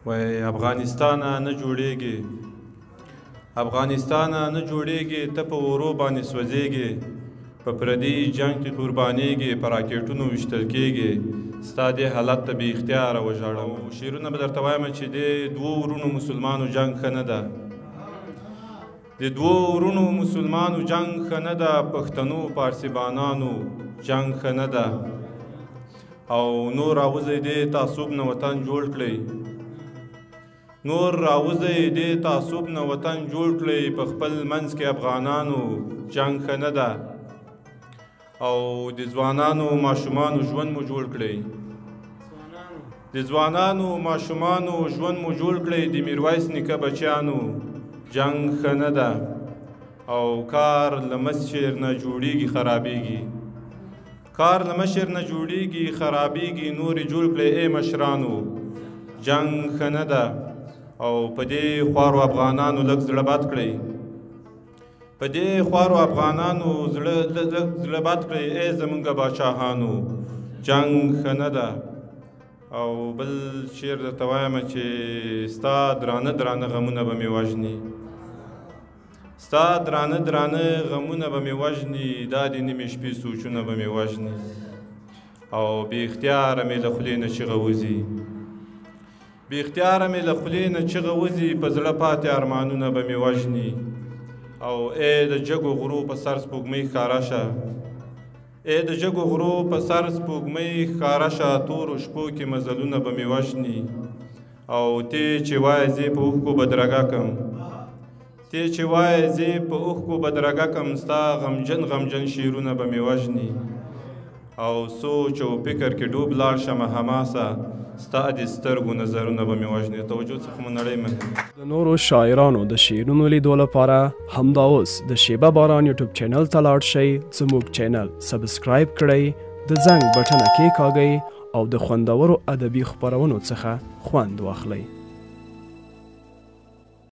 وای افغانستان نه جوړیږي افغانستان نه جوړیږي ته په ورو باندې سوځېږي په پردي جنګ کې قربانېږي په راکېټونو ویشتل کېږي ستا دې حالت ته بې اختیاره وژاړم شعرونه به درته وایم چې د دوو ورونو مسلمانو جنګ ښه نه ده د دوو ورونو مسلمانو جنګ ښه نه ده پښتنو پارسیبانانو جنګ ښه نه ده او نور راوځئ دې تعصب نه وطن جوړ کړئ نور راوځئ دې تعصب نه وطن جوړ کړئ په خپل منځ کې افغانانو جنګ ښه نه ده او د ځوانانو ماشومانو ژوند مو جوړ کړئ د ځوانانو ماشومانو ژوند مو جوړ کړئ د میرویس نیکه بچیانو جنګ ښه نه ده او کار له مشر نه جوړیږي خرابیږي کار له مشر نه جوړیږي خرابیږي نور جوړ کړئ ای مشرانو جنګ ښه نه ده او په دې خوارو افغانانو لږ زړه بد کړئ په دې خوارو افغانانو زړه بد کړئ ای زمونږ باچاهانو جنګ ښه نه ده او بل شعر درته وایم چې ستا درانه درانه غمونه به مې وژني ستا درانه درانه غمونه به مې وژني دا د نیمې شپې سوچونه به مې وژني او بې اختیاره مې له خولې نه چیغه وځي بې اختیاره مې له خولې نه چیغه وځي په زړه پاتې ارمانونه به مې وژني او ای د جګو غرو په سر سپوږمۍ ښکاره شه ای د جګو غرو په سر سپوږمۍ ښکاره شه تورو شپو کې مزلونه به مې وژني او تی چې وایې زه په اوښکو بدرګه کړم تی چې وایې زه په اوښکو بدرګه کړم ستا غمجن غمجن شعرونه به مې وژني او سوچ او فکر کې ډوب لاړ شمه حماسه ستا د سترګو نظرونه به مې وژني توجه څخه مو نړۍ مني د نورو شاعرانو د شعرونو لیدو لپاره همدا اوس د شیبه باران یوټیوب چینل ته لاړ شئ زموږ چینل سبسکرایب کړئ د زنګ بټنه کېکاږئ او د خوندورو ادبي خپرونو څخه خوند واخلئ